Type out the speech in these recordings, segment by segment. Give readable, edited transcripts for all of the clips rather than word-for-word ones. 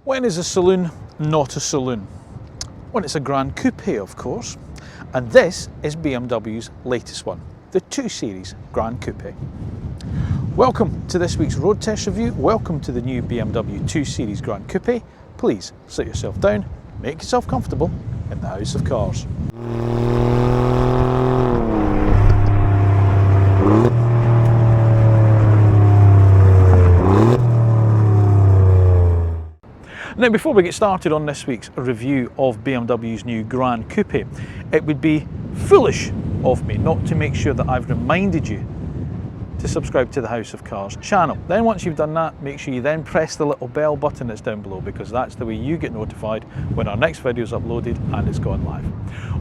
When is a saloon not a saloon? When it's a Gran Coupe, of course. And this is BMW's latest one, the 2 Series Gran Coupe. Welcome to this week's road test review. Welcome to the new BMW 2 Series Gran Coupe. Please sit yourself down, make yourself comfortable in the house of cars. Now, before we get started on this week's review of BMW's new Gran Coupe, it would be foolish of me not to make sure that I've reminded you to subscribe to the House of Cars channel. Then once you've done that, make sure you then press the little bell button that's down below, because that's the way you get notified when our next video is uploaded and it's gone live.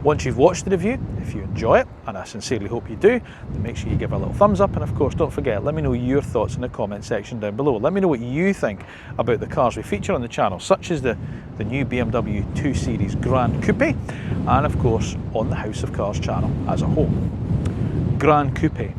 Once you've watched the review, if you enjoy it, and I sincerely hope you do, then make sure you give a little thumbs up, and of course don't forget, let me know your thoughts in the comment section down below. Let me know what you think about the cars we feature on the channel, such as the new BMW 2 Series Gran Coupe, and of course on the House of Cars channel as a whole. Gran Coupe.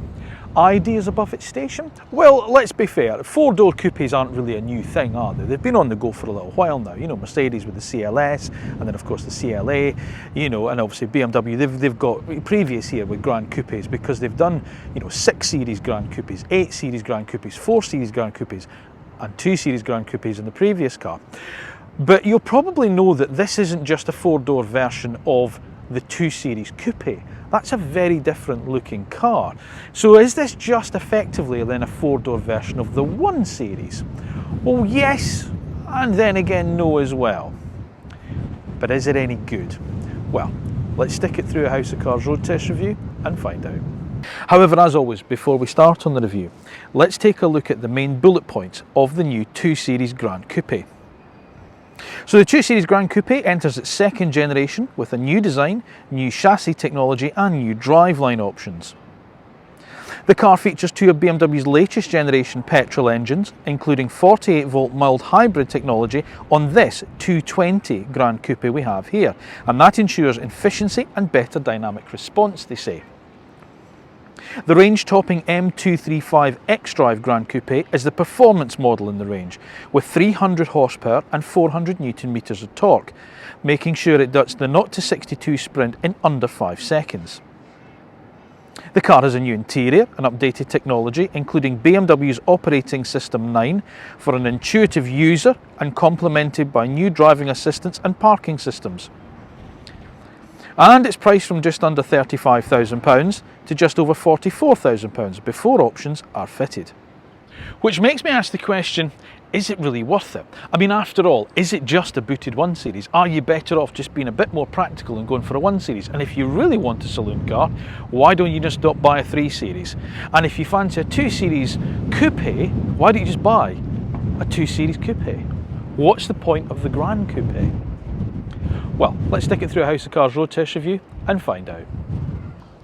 Ideas above its station? Well, let's be fair, 4-door coupes aren't really a new thing, are they? They've been on the go for a little while now. You know, Mercedes with the CLS, and then of course the CLA, you know, and obviously BMW, they've got previous here with Gran Coupes, because they've done, you know, 6 Series Gran Coupes, 8 Series Gran Coupes, 4 Series Gran Coupes, and 2 Series Gran Coupes in the previous car. But you'll probably know that this isn't just a 4-door version of the 2 Series Coupe. That's a very different looking car. So is this just effectively then a 4-door version of the 1 Series? Well, yes, and then again no as well. But is it any good? Well, let's stick it through a House of Cars road test review and find out. However, as always, before we start on the review, let's take a look at the main bullet points of the new 2 Series Gran Coupe. So the 2 Series Gran Coupe enters its 2nd generation with a new design, new chassis technology and new driveline options. The car features 2 of BMW's latest generation petrol engines, including 48-volt mild hybrid technology on this 220 Gran Coupe we have here, and that ensures efficiency and better dynamic response, they say. The range-topping M235 xDrive Gran Coupe is the performance model in the range, with 300 horsepower and 400 Newton meters of torque, making sure it does the 0 to 62 sprint in under 5 seconds. The car has a new interior and updated technology, including BMW's Operating System 9 for an intuitive user and complemented by new driving assistance and parking systems. And it's priced from just under £35,000 to just over £44,000 before options are fitted. Which makes me ask the question, is it really worth it? I mean, after all, is it just a booted 1 Series? Are you better off just being a bit more practical and going for a 1 Series? And if you really want a saloon car, why don't you just stop buy a 3 Series? And if you fancy a 2 Series Coupe, why don't you just buy a 2 Series Coupe? What's the point of the Gran Coupe? Well, let's stick it through a House of Cars road test review and find out.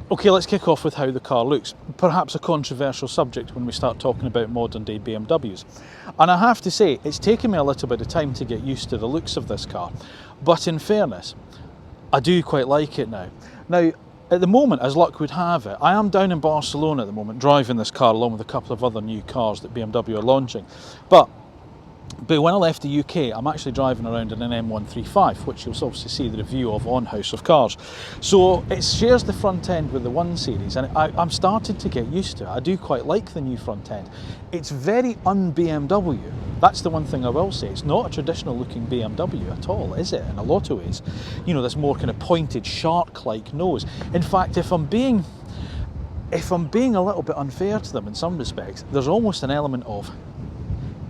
Okay, let's kick off with how the car looks. Perhaps a controversial subject when we start talking about modern day BMWs. And I have to say, it's taken me a little bit of time to get used to the looks of this car. But in fairness, I do quite like it now. Now, at the moment, as luck would have it, I am down in Barcelona at the moment, driving this car along with a couple of other new cars that BMW are launching. But when I left the UK, I'm actually driving around in an M135, which you'll obviously see the review of on House of Cars. So it shares the front end with the 1 Series, and I'm starting to get used to it. I do quite like the new front end. It's very un-BMW. That's the one thing I will say. It's not a traditional looking BMW at all, is it? In a lot of ways. You know, this more kind of pointed, shark-like nose. In fact, if I'm being a little bit unfair to them in some respects, there's almost an element of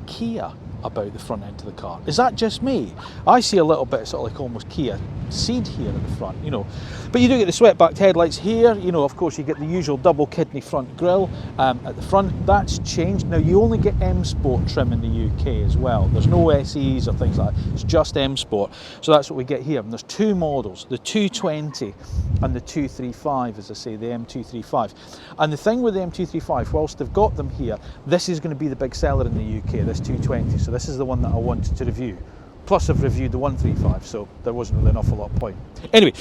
Kia about the front end of the car. Is that just me? I see a little bit sort of like almost Kia Ceed here at the front, you know. But you do get the swept-backed headlights here, you know, of course you get the usual double kidney front grille at the front. That's changed. Now you only get M Sport trim in the UK as well. There's no SEs or things like that. It's just M Sport. So that's what we get here. And there's 2 models, the 220 and the 235, as I say, the M235. And the thing with the M235, whilst they've got them here, this is going to be the big seller in the UK, this 220. So this is the one that I wanted to review. Plus I've reviewed the 135, so there wasn't really an awful lot of point. Anyway,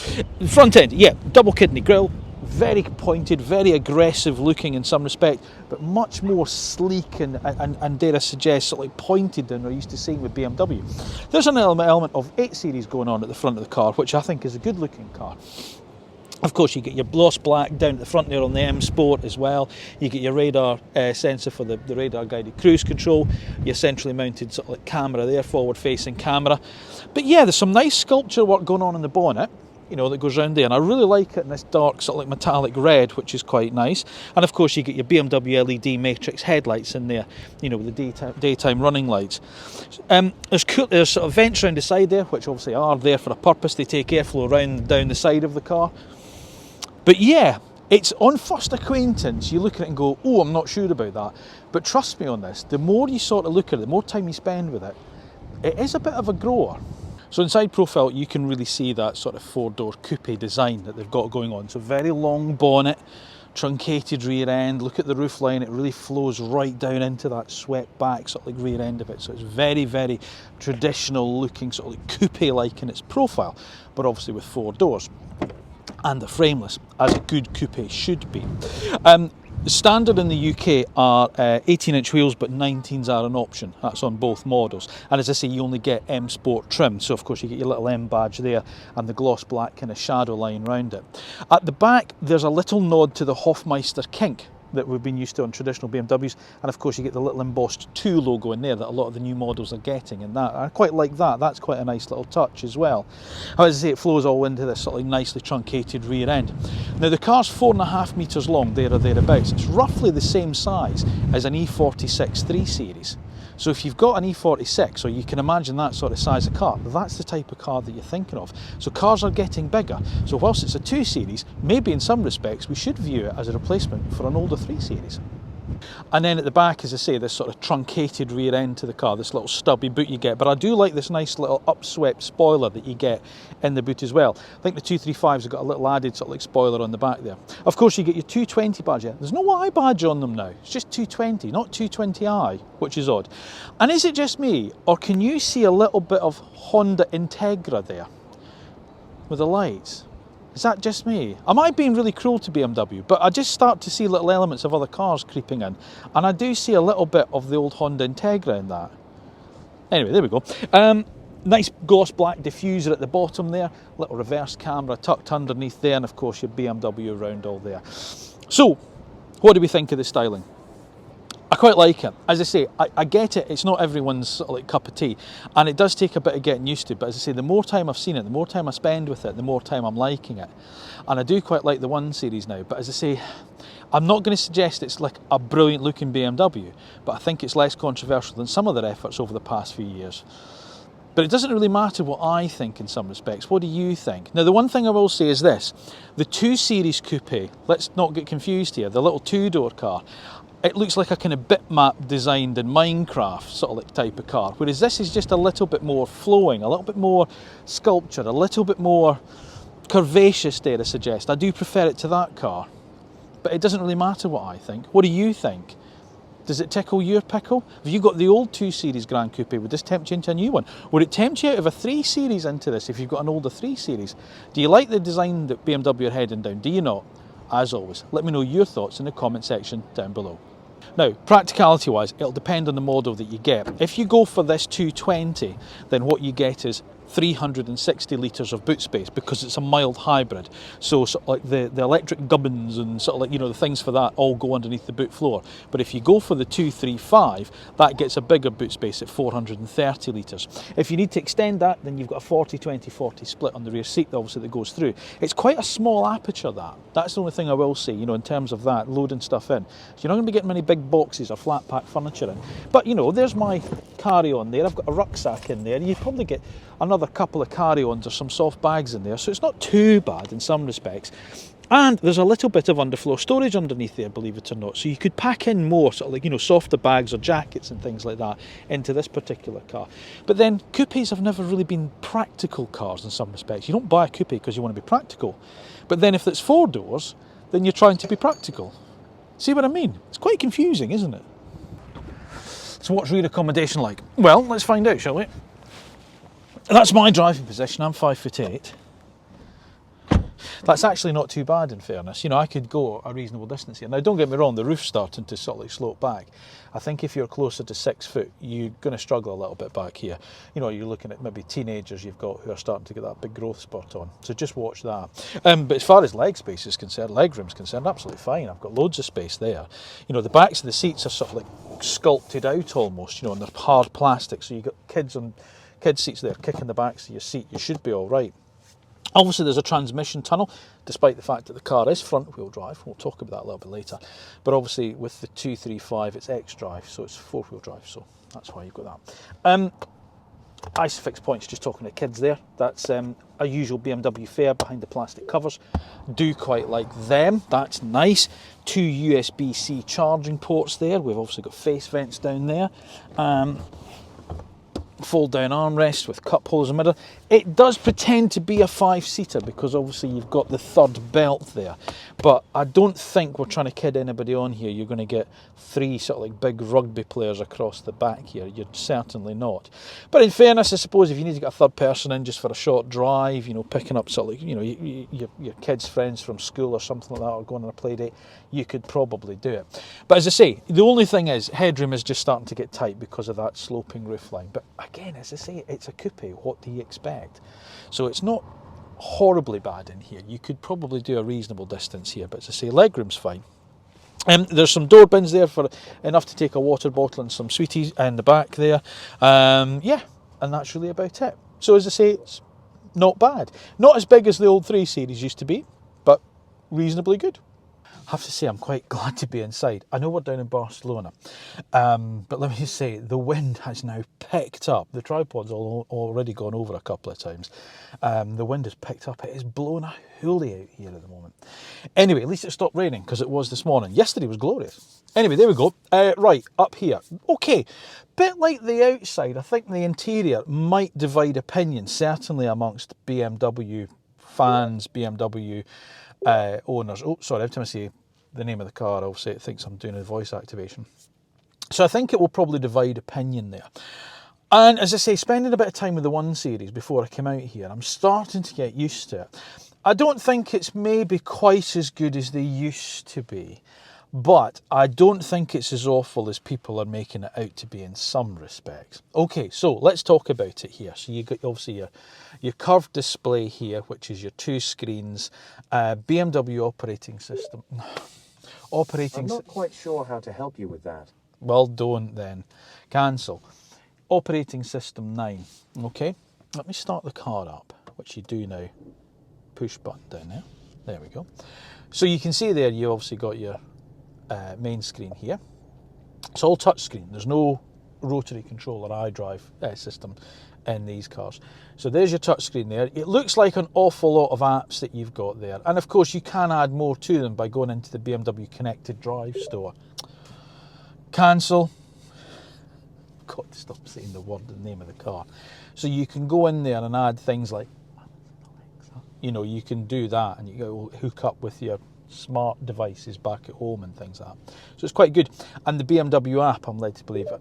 front end, yeah, double kidney grille, very pointed, very aggressive looking in some respect, but much more sleek and dare I suggest, sort of like pointed than we're used to seeing with BMW. There's an element of 8 Series going on at the front of the car, which I think is a good looking car. Of course, you get your gloss black down at the front there on the M Sport as well. You get your radar sensor for the radar guided cruise control, your centrally mounted sort of like camera there, forward facing camera. But yeah, there's some nice sculpture work going on in the bonnet, you know, that goes around there, and I really like it in this dark sort of like metallic red, which is quite nice. And of course you get your BMW LED matrix headlights in there, you know, with the daytime running lights. There's sort of vents around the side there, which obviously are there for a purpose. They take airflow down the side of the car. But yeah, it's on first acquaintance, you look at it and go, oh, I'm not sure about that. But trust me on this, the more you sort of look at it, the more time you spend with it, it is a bit of a grower. So inside profile, you can really see that sort of 4-door coupe design that they've got going on. So very long bonnet, truncated rear end. Look at the roof line, it really flows right down into that swept back sort of like rear end of it. So it's very, very traditional looking, sort of like coupe-like in its profile, but obviously with 4 doors. And the frameless, as a good coupe should be. The standard in the UK are 18-inch wheels, but 19s are an option. That's on both models. And as I say, you only get M Sport trim. So of course you get your little M badge there and the gloss black kind of shadow line around it. At the back, there's a little nod to the Hofmeister kink that we've been used to on traditional BMWs, and of course you get the little embossed 2 logo in there that a lot of the new models are getting, and that I quite like that. That's quite a nice little touch as well. As I say, it flows all into this sort of nicely truncated rear end. Now the car's 4.5 metres long, there or thereabouts. It's roughly the same size as an E46 3 Series. So if you've got an E46, or you can imagine that sort of size of car, that's the type of car that you're thinking of. So cars are getting bigger. So whilst it's a 2 Series, maybe in some respects we should view it as a replacement for an older 3 Series. And then at the back, as I say, this sort of truncated rear end to the car, this little stubby boot you get. But I do like this nice little upswept spoiler that you get in the boot as well. I think the 235s have got a little added sort of like spoiler on the back there. Of course, you get your 220 badge here. There's no I badge on them now. It's just 220, not 220i, which is odd. And is it just me, or can you see a little bit of Honda Integra there with the lights? Is that just me? Am I being really cruel to BMW? But I just start to see little elements of other cars creeping in. And I do see a little bit of the old Honda Integra in that. Anyway, there we go. Nice gloss black diffuser at the bottom there. Little reverse camera tucked underneath there. And of course your BMW around all there. So, what do we think of the styling? I quite like it. As I say, I get it, it's not everyone's sort of like cup of tea, and it does take a bit of getting used to, but as I say, the more time I've seen it, the more time I spend with it, the more time I'm liking it. And I do quite like the 1 Series now, but as I say, I'm not going to suggest it's like a brilliant looking BMW, but I think it's less controversial than some of their efforts over the past few years. But it doesn't really matter what I think in some respects. What do you think? Now, the one thing I will say is this. The 2 Series Coupe, let's not get confused here, the little 2-door car, it looks like a kind of bitmap designed in Minecraft sort of like type of car, whereas this is just a little bit more flowing, a little bit more sculpture, a little bit more curvaceous, dare I suggest. I do prefer it to that car, but it doesn't really matter what I think. What do you think? Does it tickle your pickle? Have you got the old 2 Series Gran Coupe? Would this tempt you into a new one? Would it tempt you out of a 3 Series into this if you've got an older 3 Series? Do you like the design that BMW are heading down? Do you not? As always, let me know your thoughts in the comment section down below. Now, practicality wise, it'll depend on the model that you get. If you go for this 220, then what you get is 360 litres of boot space because it's a mild hybrid. So sort of like the electric gubbins and sort of like, you know, the things for that all go underneath the boot floor. But if you go for the 235, that gets a bigger boot space at 430 litres. If you need to extend that, then you've got a 40-20-40 split on the rear seat, obviously, that goes through. It's quite a small aperture, that. That's the only thing I will say, you know, in terms of that, loading stuff in. So you're not going to be getting many big boxes or flat pack furniture in. But, you know, there's my carry-on there. I've got a rucksack in there. You probably get another couple of carry-ons or some soft bags in there, so it's not too bad in some respects. And there's a little bit of underfloor storage underneath there, believe it or not, so you could pack in more sort of like, you know, softer bags or jackets and things like that into this particular car. But then coupes have never really been practical cars in some respects. You don't buy a coupe because you want to be practical, but then if it's 4 doors, then you're trying to be practical. See what I mean? It's quite confusing, isn't it? So what's rear accommodation like? Well, let's find out, shall we? That's my driving position. I'm 5'8". That's actually not too bad in fairness. You know, I could go a reasonable distance here. Now don't get me wrong, the roof's starting to sort of like slope back. I think if you're closer to 6 foot, you're going to struggle a little bit back here. You know, you're looking at maybe teenagers you've got who are starting to get that big growth spurt on. So just watch that. But as far as leg space is concerned, leg room's concerned, absolutely fine. I've got loads of space there. You know, the backs of the seats are sort of like sculpted out almost, you know, and they're hard plastic. So you've got kids seats there kicking the backs of your seat. You should be all right. Obviously there's a transmission tunnel, despite the fact that the car is front wheel drive. We'll talk about that a little bit later. But obviously with the 235 it's X drive, so it's 4-wheel drive, so that's why you've got that. Isofix points, just talking to kids there. That's a usual BMW fare behind the plastic covers. Do quite like them, that's nice. 2 USB-C charging ports there. We've obviously got face vents down there. Fold down armrest with cup holders and mirror. It does pretend to be a 5-seater because obviously you've got the third belt there, but I don't think we're trying to kid anybody on here. You're going to get 3 sort of like big rugby players across the back here. You're certainly not. But in fairness, I suppose if you need to get a third person in just for a short drive, you know, picking up sort of like, you know, your kids' friends from school or something like that, or going on a play date, you could probably do it. But as I say, the only thing is headroom is just starting to get tight because of that sloping roofline. But again, as I say, it's a coupe. What do you expect? So it's not horribly bad in here. You could probably do a reasonable distance here, but as I say, legroom's fine. There's some door bins there for enough to take a water bottle and some sweeties in the back there. Yeah, and that's really about it. So as I say, it's not bad. Not as big as the old 3 Series used to be, but reasonably good. I have to say I'm quite glad to be inside. I know we're down in Barcelona, but let me just say the wind has now picked up. The tripod's already gone over a couple of times. The wind has picked up. It is blowing a hoolie out here at the moment. Anyway, at least it stopped raining because it was this morning. Yesterday was glorious. Anyway, there we go. Right, up here. Okay, bit like the outside, I think the interior might divide opinion, certainly amongst BMW fans, BMW owners. Oh, sorry, every time I say the name of the car, obviously it thinks I'm doing a voice activation. So I think it will probably divide opinion there. And as I say, spending a bit of time with the 1 Series before I came out here, I'm starting to get used to it. I don't think it's maybe quite as good as they used to be, but I don't think it's as awful as people are making it out to be in some respects. Okay, so let's talk about it here. So you got obviously your curved display here, which is your 2 screens, BMW operating system. I'm not quite sure how to help you with that. Well, don't then. Cancel. Operating system 9. Okay, let me start the car up, which you do now. Push button down there. There we go. So you can see there you obviously got your main screen here. It's all touch screen. There's no rotary control or iDrive system in these cars. So there's your touch screen there. It looks like an awful lot of apps that you've got there, and of course you can add more to them by going into the BMW Connected Drive store. Cancel. Got to stop saying the name of the car. So you can go in there and add things like, you know, you can do that, and you go hook up with your smart devices back at home and things like that. So it's quite good. And the BMW app, I'm led to believe it.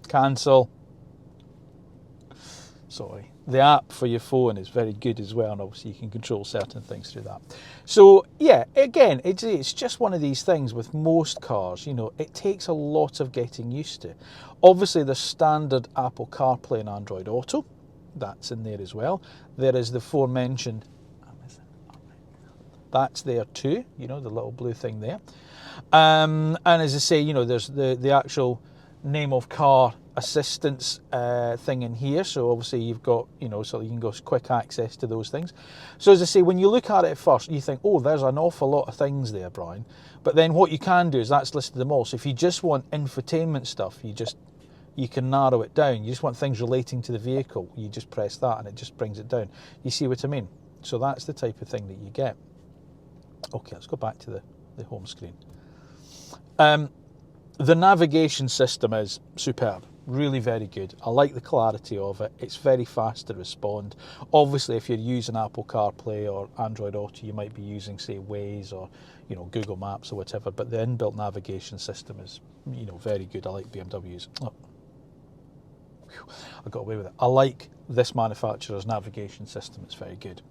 Cancel. Sorry. The app for your phone is very good as well, and obviously you can control certain things through that. So yeah, again, it's just one of these things with most cars, you know, it takes a lot of getting used to. Obviously the standard Apple CarPlay and Android Auto, that's in there as well. There is the aforementioned, that's there too, you know, the little blue thing there. And as I say, you know, there's the actual name of car assistance thing in here. So obviously you've got, you know, so you can go quick access to those things. So as I say, when you look at it at first, you think, oh, there's an awful lot of things there, Brian. But then what you can do is that's listed them all. So if you just want infotainment stuff, you can narrow it down. You just want things relating to the vehicle, you just press that and it just brings it down. You see what I mean? So that's the type of thing that you get. Okay, let's go back to the home screen. The navigation system is superb, really very good. I like the clarity of it. It's very fast to respond. Obviously, if you're using Apple CarPlay or Android Auto, you might be using, say, Waze or, you know, Google Maps or whatever, but the inbuilt navigation system is, you know, very good. I like BMW's. Oh. I got away with it. I like this manufacturer's navigation system. It's very good.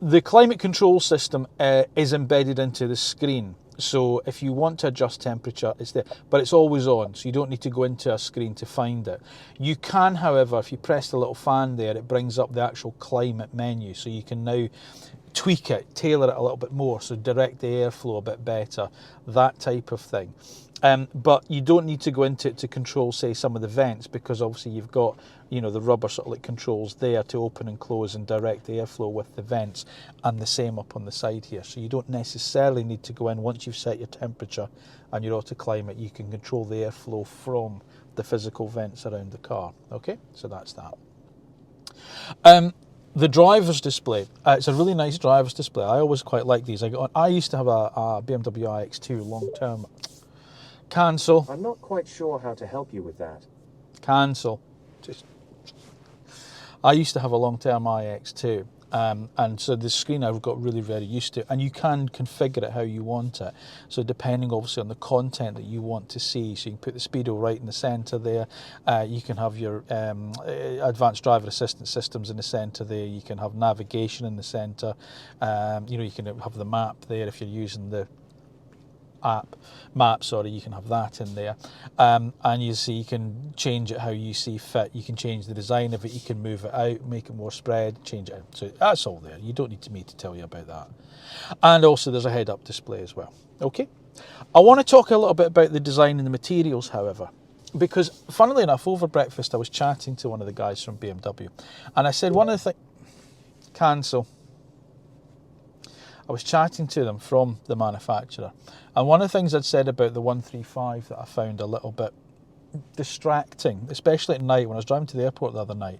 The climate control system is embedded into the screen. So if you want to adjust temperature, it's there, but it's always on, so you don't need to go into a screen to find it. You can, however, if you press the little fan there, it brings up the actual climate menu, so you can now tweak it, tailor it a little bit more, so direct the airflow a bit better, that type of thing. But you don't need to go into it to control, say, some of the vents, because obviously you've got, you know, the rubber sort of like controls there to open and close and direct the airflow with the vents, and the same up on the side here. So you don't necessarily need to go in once you've set your temperature and your auto climate. You can control the airflow from the physical vents around the car. Okay, so that's that. The driver's display, it's a really nice driver's display. I always quite like these. I used to have a BMW iX2 long-term. Cancel. I'm not quite sure how to help you with that. Cancel. I used to have a long-term iX2, and so the screen I've got really very used to, and you can configure it how you want it. So depending obviously on the content that you want to see, so you can put the speedo right in the centre there. You can have your advanced driver assistance systems in the centre there. You can have navigation in the centre. You know, you can have the map there if you're using the map, you can have that in there, and you see you can change it how you see fit. You can change the design of it, you can move it out, make it more spread, change it out. So that's all there. You don't need me to tell you about that. And also there's a head-up display as well. Okay, I want to talk a little bit about the design and the materials, however, because funnily enough, over breakfast I was chatting to one of the guys from BMW, and I said one of the things, cancel. I was chatting to them from the manufacturer, and one of the things I'd said about the 135 that I found a little bit distracting, especially at night when I was driving to the airport the other night,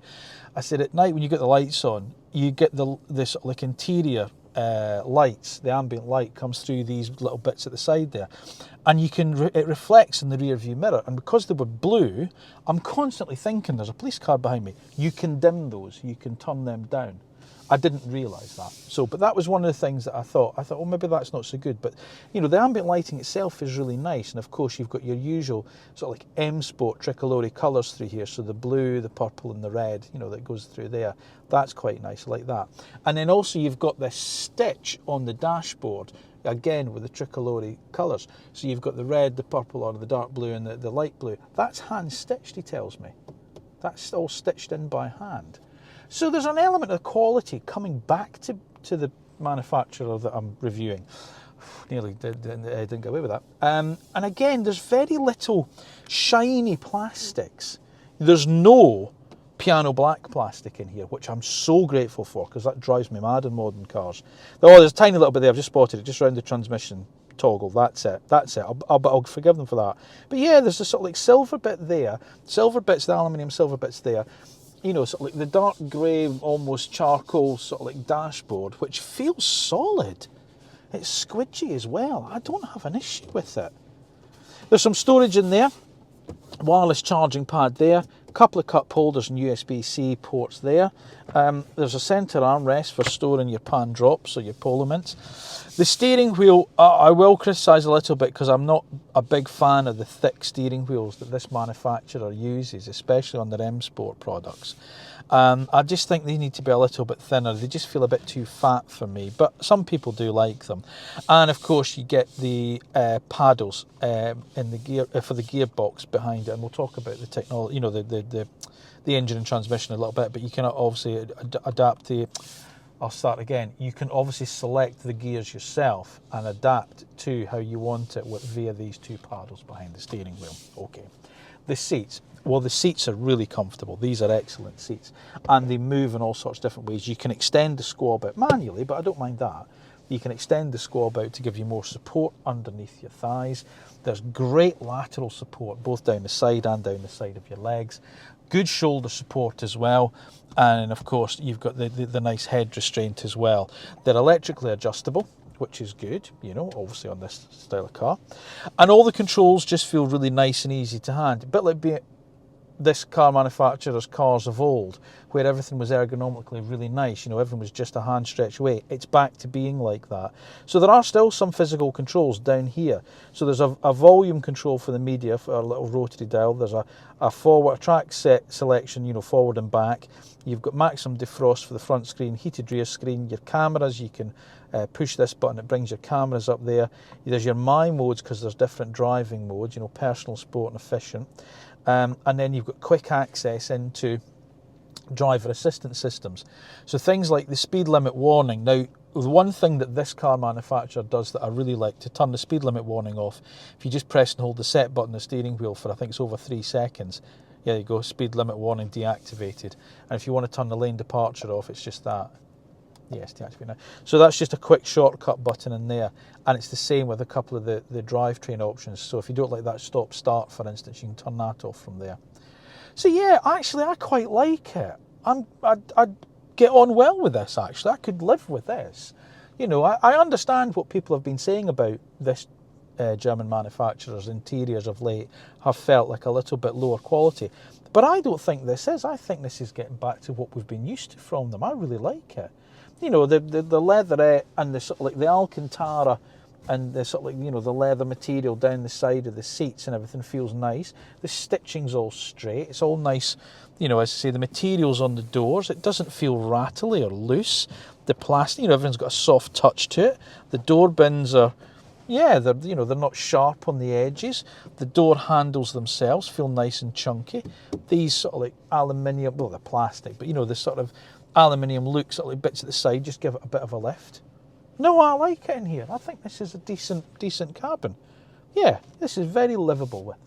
I said at night when you get the lights on, you get this like interior lights, the ambient light comes through these little bits at the side there, and it reflects in the rear view mirror, and because they were blue, I'm constantly thinking there's a police car behind me. You can dim those, you can turn them down. I didn't realise that. But that was one of the things that I thought, well, maybe that's not so good. But, you know, the ambient lighting itself is really nice. And of course, you've got your usual sort of like M Sport Tricolore colours through here. So the blue, the purple and the red, you know, that goes through there. That's quite nice, I like that. And then also you've got this stitch on the dashboard, again with the tricolore colours. So you've got the red, the purple, or the dark blue and the light blue. That's hand stitched, he tells me. That's all stitched in by hand. So there's an element of quality coming back to the manufacturer that I'm reviewing. Nearly didn't get away with that. And again, there's very little shiny plastics. There's no piano black plastic in here, which I'm so grateful for, because that drives me mad in modern cars. Oh, there's a tiny little bit there. I've just spotted it, just around the transmission toggle. That's it. I'll forgive them for that. But yeah, there's a sort of like silver bit there. Silver bits, the aluminium silver bits there. You know, sort of like the dark grey, almost charcoal sort of like dashboard, which feels solid. It's squidgy as well. I don't have an issue with it. There's some storage in there. Wireless charging pad there. A couple of cup holders and USB-C ports there. There's a centre armrest for storing your pan drops or your polo mints. The steering wheel, I will criticise a little bit because I'm not a big fan of the thick steering wheels that this manufacturer uses, especially on their M Sport products. I just think they need to be a little bit thinner. They just feel a bit too fat for me, but some people do like them. And of course you get the paddles in the gear for the gearbox behind it, and we'll talk about the technology, you know, the engine and transmission a little bit, but you can obviously adapt the, I'll start again, you can obviously select the gears yourself and adapt to how you want it via these two paddles behind the steering wheel. Okay. The seats. Well, the seats are really comfortable. These are excellent seats, and they move in all sorts of different ways. You can extend the squab out manually, but I don't mind that. You can extend the squab out to give you more support underneath your thighs. There's great lateral support, both down the side and down the side of your legs. Good shoulder support as well. And of course, you've got the nice head restraint as well. They're electrically adjustable, which is good, you know, obviously on this style of car. And all the controls just feel really nice and easy to hand. A bit like this car manufacturer's cars of old, where everything was ergonomically really nice, everything was just a hand stretch away. It's back to being like that. So there are still some physical controls down here. So there's a volume control for the media, for a little rotary dial. There's a forward track set selection, forward and back. You've got maximum defrost for the front screen, heated rear screen, your cameras. You can push this button, it brings your cameras up there. There's your My modes, because there's different driving modes, personal, sport and efficient. And then you've got quick access into driver assistance systems. So things like the speed limit warning. Now, the one thing that this car manufacturer does that I really like, to turn the speed limit warning off, if you just press and hold the set button on the steering wheel for, I think it's over 3 seconds, there you go, speed limit warning deactivated. And if you want to turn the lane departure off, it's just that. Yes, deactivate now. So that's just a quick shortcut button in there, and it's the same with a couple of the drivetrain options. So if you don't like that stop start, for instance, you can turn that off from there. So yeah, actually I quite like it. I'd get on well with this, actually. I could live with this. I understand what people have been saying about this German manufacturer's interiors of late have felt like a little bit lower quality, but I don't think this is. I think this is getting back to what we've been used to from them. I really like it. The leatherette and the sort of like the Alcantara and the sort of like, the leather material down the side of the seats and everything feels nice. The stitching's all straight. It's all nice, as I say, the material's on the doors. It doesn't feel rattly or loose. The plastic, everything's got a soft touch to it. The door bins are, yeah, they're not sharp on the edges. The door handles themselves feel nice and chunky. These sort of like aluminium, well, they're plastic, but the sort of aluminium look, sort of like bits at the side, just give it a bit of a lift. No, I like it in here. I think this is a decent cabin. Yeah, this is very livable with.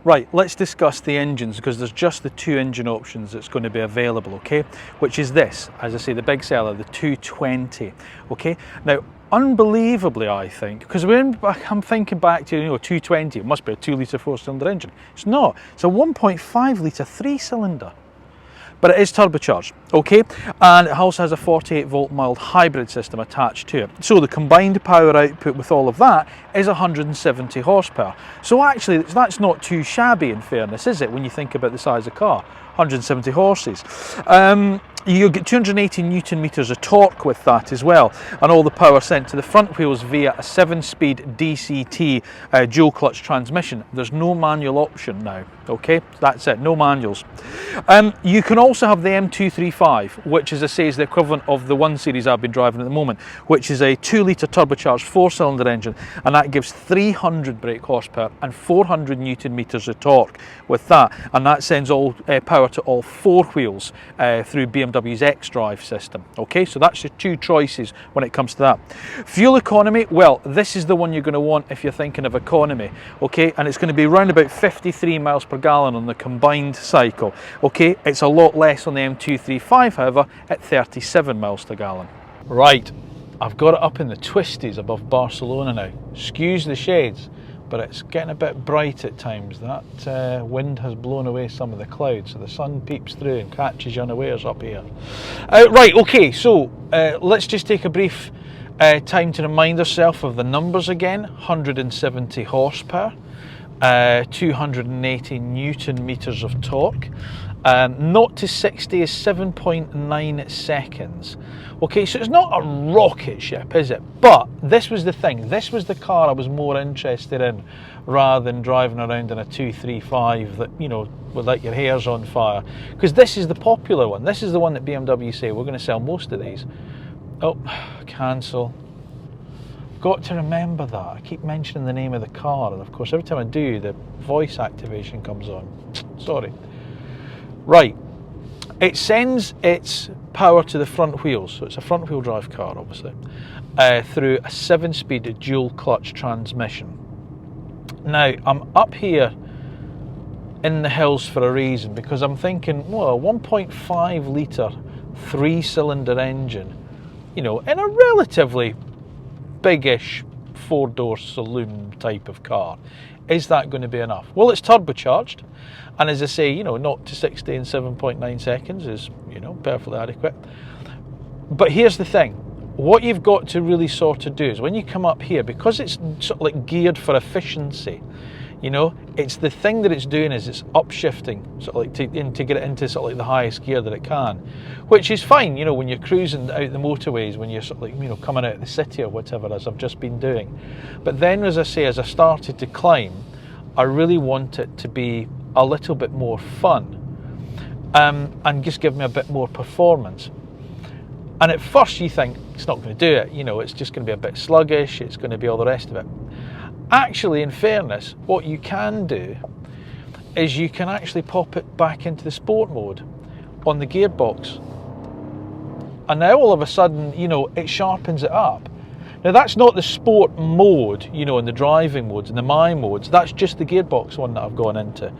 Right, let's discuss the engines, because there's just the 2 engine options that's going to be available, okay? Which is this, as I say, the big seller, the 220, okay? Now, unbelievably, I think, because I'm thinking back to 220, it must be a 2-litre 4-cylinder engine. It's not. It's a 1.5-litre 3-cylinder. But it is turbocharged, okay? And it also has a 48-volt mild hybrid system attached to it. So the combined power output with all of that is 170 horsepower. So actually, that's not too shabby in fairness, is it, when you think about the size of the car? 170 horses. You'll get 280 Newton meters of torque with that as well, and all the power sent to the front wheels via a 7-speed DCT dual clutch transmission. There's no manual option now, okay? That's it, no manuals. You can also have the M235, which, as I say, is the equivalent of the 1 Series I've been driving at the moment, which is a 2-litre turbocharged 4-cylinder engine, and that gives 300 brake horsepower and 400 Newton meters of torque with that, and that sends all power to all 4 wheels through BMW's X-Drive system. Okay, so that's your 2 choices when it comes to that. Fuel economy, well, this is the one you're going to want if you're thinking of economy, okay, and it's going to be around about 53 miles per gallon on the combined cycle. Okay, it's a lot less on the M235, however, at 37 miles per gallon. Right, I've got it up in the twisties above Barcelona now. Excuse the shades, but it's getting a bit bright at times. That wind has blown away some of the clouds, so the sun peeps through and catches you unawares up here. Right, okay, so let's just take a brief time to remind ourselves of the numbers again. 170 horsepower, 280 Newton meters of torque. 0 to 60 is 7.9 seconds. Okay, so it's not a rocket ship, is it? But this was the thing. This was the car I was more interested in, rather than driving around in a 235 that, with like your hair's on fire. Because this is the popular one. This is the one that BMW say, we're going to sell most of these. Oh, cancel. Got to remember that. I keep mentioning the name of the car, and of course every time I do, the voice activation comes on. Sorry. Right, it sends its power to the front wheels, so it's a front wheel drive car obviously, through a 7-speed dual clutch transmission. Now, I'm up here in the hills for a reason, because I'm thinking, well, a 1.5 litre 3-cylinder engine, in a relatively biggish 4-door saloon type of car, is that going to be enough? Well, it's turbocharged, and as I say, 0 to 60 in 7.9 seconds is, perfectly adequate. But here's the thing, what you've got to really sort of do is when you come up here, because it's sort of like geared for efficiency, You know, it's the thing that it's doing is it's upshifting, sort of like to get it into sort of like the highest gear that it can, which is fine, you know, when you're cruising out the motorways, when you're sort of like, you know, coming out of the city or whatever, as I've just been doing. But then, as I say, as I started to climb, I really want it to be a little bit more fun, and just give me a bit more performance. And at first you think it's not going to do it, you know, it's just going to be a bit sluggish, it's going to be all the rest of it. Actually, in fairness, what you can do is you can actually pop it back into the sport mode on the gearbox. And now all of a sudden, you know, it sharpens it up. Now that's not the sport mode, you know, in the driving modes, in the my modes, that's just the gearbox one that I've gone into.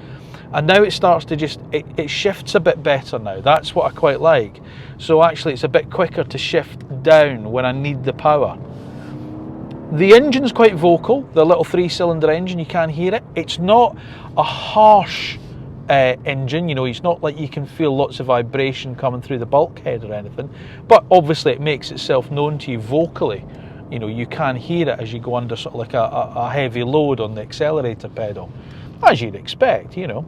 And now it starts to just, it shifts a bit better now. That's what I quite like. So actually it's a bit quicker to shift down when I need the power. The engine's quite vocal, the little 3-cylinder engine, you can hear it. It's not a harsh engine, you know, it's not like you can feel lots of vibration coming through the bulkhead or anything, but obviously it makes itself known to you vocally. You know, you can hear it as you go under sort of like a heavy load on the accelerator pedal, as you'd expect, you know.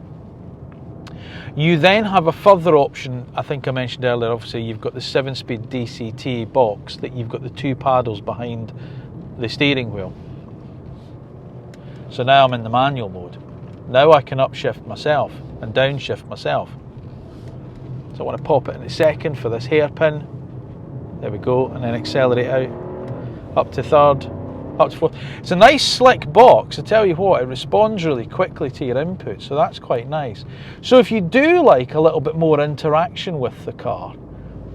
You then have a further option, I think I mentioned earlier, obviously you've got the 7-speed DCT box, that you've got the 2 paddles behind the steering wheel. So now I'm in the manual mode. Now I can upshift myself and downshift myself. So I want to pop it in a second for this hairpin. There we go, and then accelerate out, up to third, up to fourth. It's a nice slick box, I tell you what, it responds really quickly to your input, so that's quite nice. So if you do like a little bit more interaction with the car,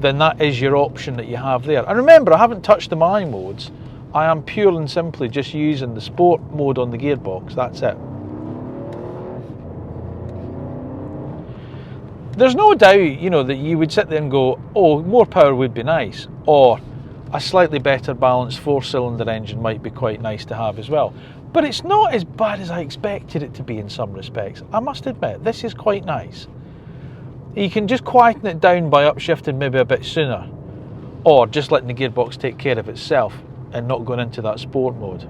then that is your option that you have there. And remember, I haven't touched the my modes. I am pure and simply just using the sport mode on the gearbox, that's it. There's no doubt, you know, that you would sit there and go, oh, more power would be nice, or a slightly better balanced 4-cylinder engine might be quite nice to have as well. But it's not as bad as I expected it to be in some respects. I must admit, this is quite nice. You can just quieten it down by upshifting maybe a bit sooner, or just letting the gearbox take care of itself and not going into that sport mode.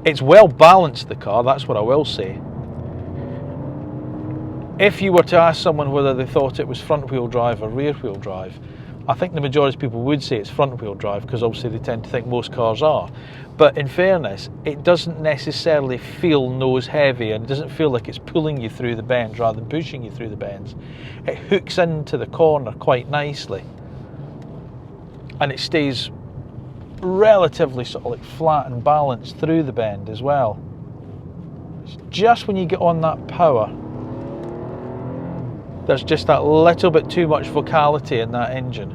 It's well balanced, the car, that's what I will say. If you were to ask someone whether they thought it was front wheel drive or rear wheel drive, I think the majority of people would say it's front wheel drive, because obviously they tend to think most cars are. But in fairness, it doesn't necessarily feel nose heavy, and it doesn't feel like it's pulling you through the bends rather than pushing you through the bends. It hooks into the corner quite nicely, and it stays relatively sort of like flat and balanced through the bend as well. It's just when you get on that power, there's just that little bit too much vocality in that engine.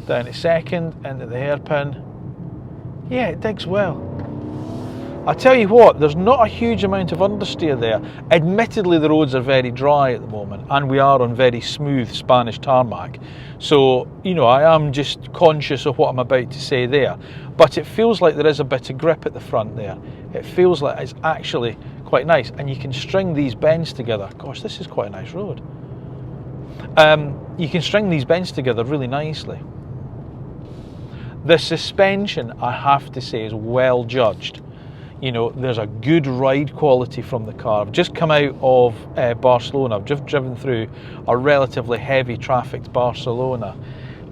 Down to second, into the hairpin. Yeah, it digs well. I tell you what, there's not a huge amount of understeer there. Admittedly, the roads are very dry at the moment, and we are on very smooth Spanish tarmac. So, you know, I am just conscious of what I'm about to say there. But it feels like there is a bit of grip at the front there. It feels like it's actually quite nice, and you can string these bends together. Gosh, this is quite a nice road. You can string these bends together really nicely. The suspension, I have to say, is well judged. You know, there's a good ride quality from the car. I've just come out of Barcelona. I've just driven through a relatively heavy trafficked Barcelona,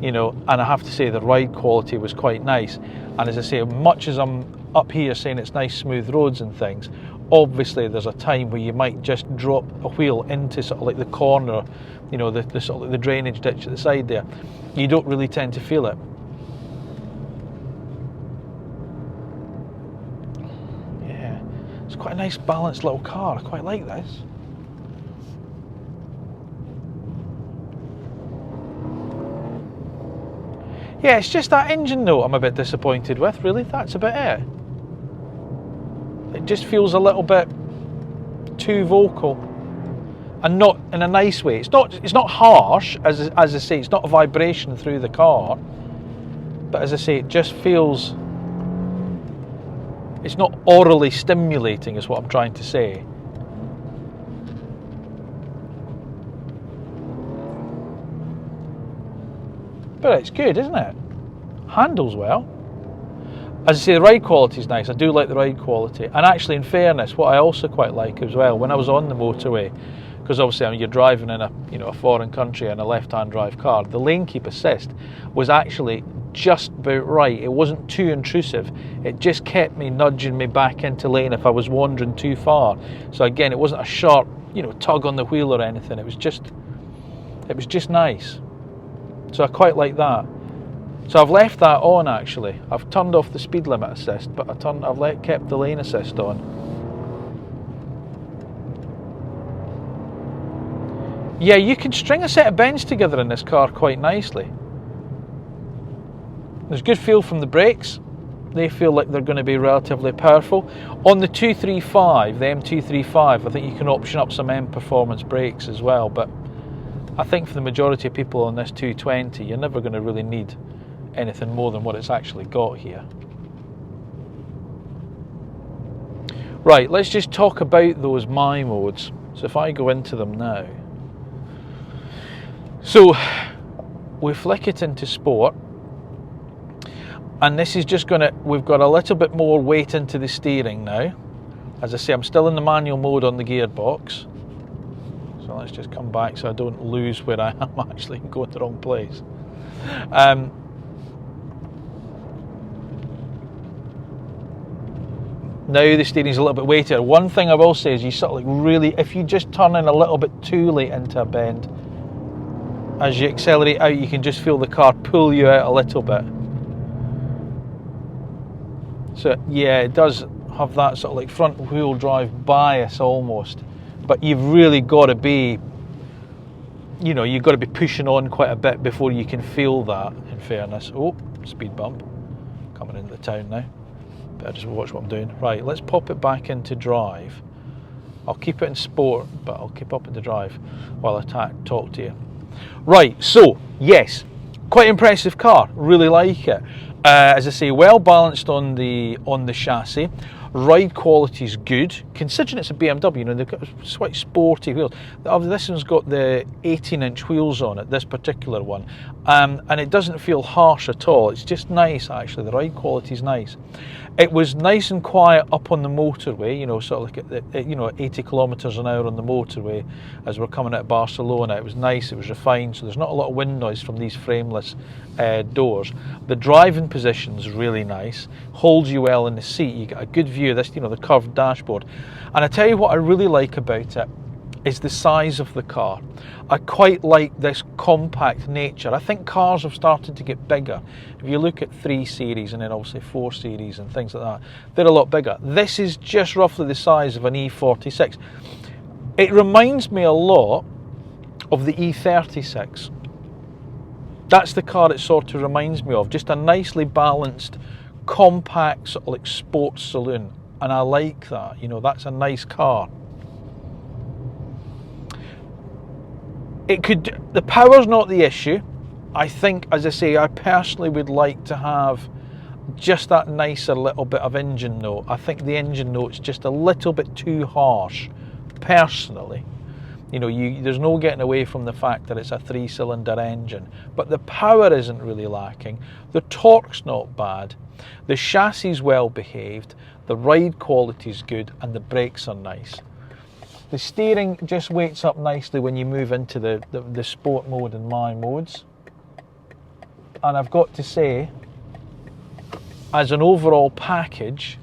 you know, and I have to say the ride quality was quite nice. And as I say, much as I'm up here saying it's nice smooth roads and things, obviously there's a time where you might just drop a wheel into sort of like the corner, you know, the sort of like the drainage ditch at the side there. You don't really tend to feel it. It's quite a nice balanced little car, I quite like this. Yeah, it's just that engine note I'm a bit disappointed with, really, that's about it. It just feels a little bit too vocal, and not in a nice way. It's not harsh, as I say, it's not a vibration through the car, but as I say, it just feels, it's not orally stimulating is what I'm trying to say. But it's good, isn't it? Handles well. As I say, the ride quality is nice. I do like the ride quality. And actually, in fairness, what I also quite like as well, when I was on the motorway, because obviously you're driving in a foreign country in a left-hand drive car, the lane keep assist was actually just about right. It wasn't too intrusive. It just kept me nudging me back into lane if I was wandering too far. So again, it wasn't a sharp, tug on the wheel or anything. It was just nice. So I quite like that. So I've left that on actually. I've turned off the speed limit assist, but I've kept the lane assist on. Yeah, you can string a set of bends together in this car quite nicely. There's good feel from the brakes. They feel like they're going to be relatively powerful. On the 235, the M235, I think you can option up some M performance brakes as well, but I think for the majority of people on this 220, you're never going to really need anything more than what it's actually got here. Right, let's just talk about those My modes. So if I go into them now, so we flick it into Sport, and this is just we've got a little bit more weight into the steering now. As I say, I'm still in the manual mode on the gearbox. So let's just come back so I don't lose where I am actually and go in the wrong place. Now the steering's a little bit weightier. One thing I will say is you sort of like really, if you just turn in a little bit too late into a bend, as you accelerate out, you can just feel the car pull you out a little bit. So yeah, it does have that sort of like front wheel drive bias almost, but you've really got to be, you've got to be pushing on quite a bit before you can feel that, in fairness. Oh, speed bump, coming into the town now. Better just watch what I'm doing. Right, let's pop it back into drive. I'll keep it in Sport, but I'll keep up into drive while I talk to you. Right, so yes, quite impressive car, really like it. As I say, well balanced on the chassis. Ride quality is good, considering it's a BMW. They've got quite sporty wheels. This one's got the 18-inch wheels on it, this particular one, and it doesn't feel harsh at all. It's just nice, actually. The ride quality is nice. It was nice and quiet up on the motorway, sort of like at 80 kilometers an hour on the motorway as we're coming out of Barcelona. It was nice, it was refined, so there's not a lot of wind noise from these frameless doors. The driving position's really nice, holds you well in the seat. You get a good view of this, the curved dashboard. And I tell you what I really like about it is the size of the car. I quite like this compact nature. I think cars have started to get bigger. If you look at 3 Series and then obviously 4 Series and things like that, they're a lot bigger. This is just roughly the size of an E46. It reminds me a lot of the E36. That's the car it sort of reminds me of. Just a nicely balanced, compact sort of like sports saloon. And I like that, that's a nice car. The power's not the issue. I think, as I say, I personally would like to have just that nicer little bit of engine note. I think the engine note's just a little bit too harsh, personally. There's no getting away from the fact that it's a 3-cylinder engine, but the power isn't really lacking. The torque's not bad. The chassis is well behaved. The ride quality is good, and the brakes are nice. The steering just weights up nicely when you move into the Sport mode and My modes. And I've got to say, as an overall package,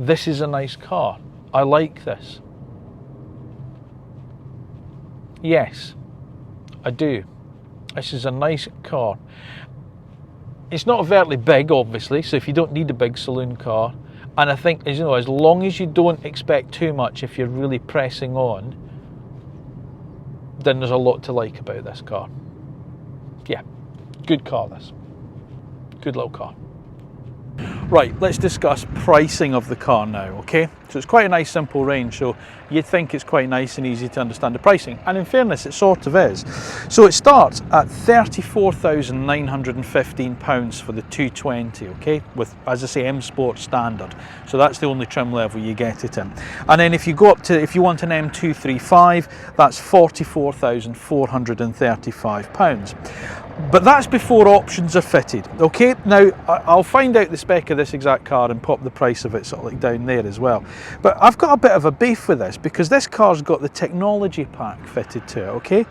this is a nice car. I like this. Yes, I do. This is a nice car. It's not overtly big, obviously, so if you don't need a big saloon car, and I think, as long as you don't expect too much if you're really pressing on, then there's a lot to like about this car. Yeah, good car this. Good little car. Right, let's discuss pricing of the car now, okay? So it's quite a nice simple range, so you'd think it's quite nice and easy to understand the pricing, and in fairness it sort of is. So it starts at £34,915 for the 220, okay, with, as I say, M Sport standard, so that's the only trim level you get it in. And then if you go up to, if you want an M235, that's £44,435. But that's before options are fitted. Okay, now I'll find out the spec of this exact car and pop the price of it sort of like down there as well. But I've got a bit of a beef with this because this car's got the technology pack fitted to it, okay,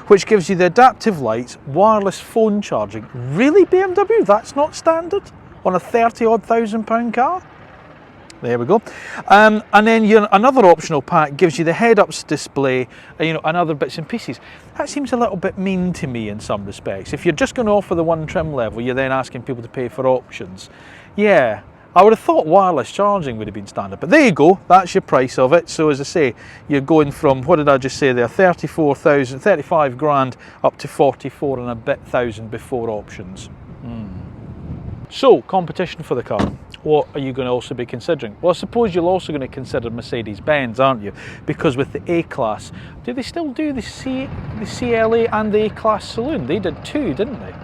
which gives you the adaptive lights, wireless phone charging. Really, BMW? That's not standard on a 30-odd thousand pound car? There we go. And then another optional pack gives you the head-ups display, and other bits and pieces. That seems a little bit mean to me in some respects. If you're just going to offer the one trim level, you're then asking people to pay for options. Yeah, I would have thought wireless charging would have been standard, but there you go. That's your price of it. So as I say, you're going from, what did I just say there, 35 grand up to 44 and a bit thousand before options. So, competition for the car. What are you going to also be considering? Well, I suppose you're also going to consider Mercedes-Benz, aren't you? Because with the A-Class, do they still do the CLA and the A-Class saloon? They did too, didn't they?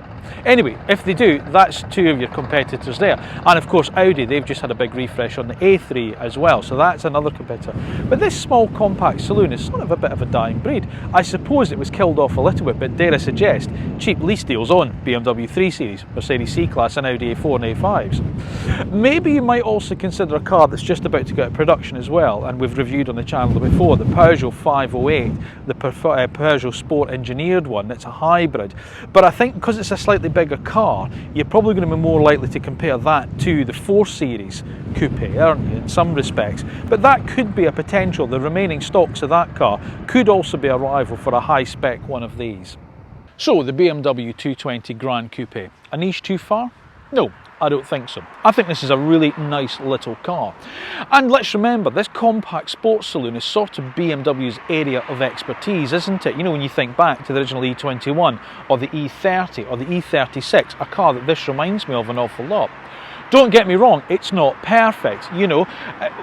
Anyway, if they do, that's two of your competitors there. And of course, Audi, they've just had a big refresh on the A3 as well, so that's another competitor. But this small compact saloon is sort of a bit of a dying breed. I suppose it was killed off a little bit, but dare I suggest, cheap lease deals on BMW 3 Series, Mercedes C-Class and Audi A4 and A5s. Maybe you might also consider a car that's just about to go out of production as well, and we've reviewed on the channel before, the Peugeot 508, the Peugeot Sport Engineered one. It's a hybrid. But I think because it's a slightly bigger car, you're probably going to be more likely to compare that to the 4 Series Coupe, aren't you, in some respects. But that could be a potential. The remaining stocks of that car could also be a rival for a high-spec one of these. So, the BMW 220 Gran Coupe. A niche too far? No, I don't think so. I think this is a really nice little car. And let's remember, this compact sports saloon is sort of BMW's area of expertise, isn't it? You know, when you think back to the original E21 or the E30 or the E36, a car that this reminds me of an awful lot. Don't get me wrong, it's not perfect. You know,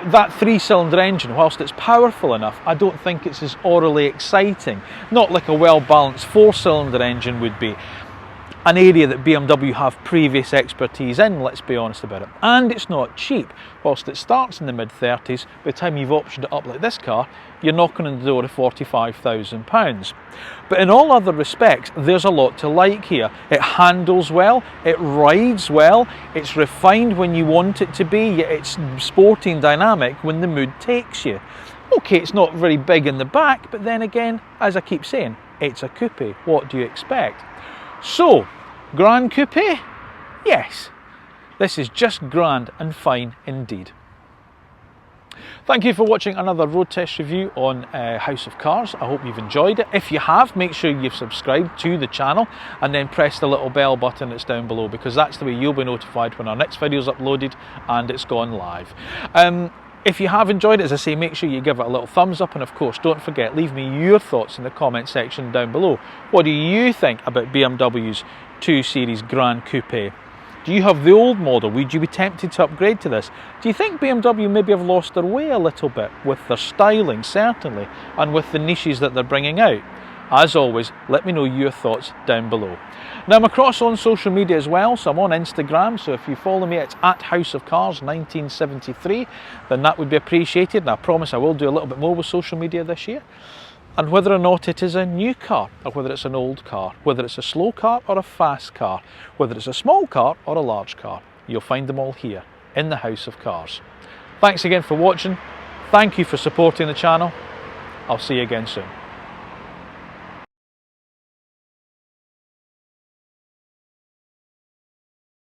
that 3-cylinder engine, whilst it's powerful enough, I don't think it's as orally exciting. Not like a well-balanced 4-cylinder engine would be. An area that BMW have previous expertise in, let's be honest about it. And it's not cheap. Whilst it starts in the mid-30s, by the time you've optioned it up like this car, you're knocking on the door of £45,000. But in all other respects, there's a lot to like here. It handles well, it rides well, it's refined when you want it to be, yet it's sporty and dynamic when the mood takes you. Okay, it's not very big in the back, but then again, as I keep saying, it's a coupe. What do you expect? So, Gran Coupe? Yes, this is just grand and fine indeed. Thank you for watching another road test review on House of Cars. I hope you've enjoyed it. If you have, make sure you've subscribed to the channel and then press the little bell button that's down below, because that's the way you'll be notified when our next video is uploaded and it's gone live. If you have enjoyed it, as I say, make sure you give it a little thumbs up, and of course don't forget, leave me your thoughts in the comment section down below. What do you think about BMW's 2 Series Gran Coupe? Do you have the old model? Would you be tempted to upgrade to this? Do you think BMW maybe have lost their way a little bit with their styling, certainly, and with the niches that they're bringing out? As always, let me know your thoughts down below. Now, I'm across on social media as well, so I'm on Instagram, so if you follow me, it's at House of Cars 1973, then that would be appreciated, and I promise I will do a little bit more with social media this year. And whether or not it is a new car, or whether it's an old car, whether it's a slow car or a fast car, whether it's a small car or a large car, you'll find them all here in the House of Cars. Thanks again for watching. Thank you for supporting the channel. I'll see you again soon.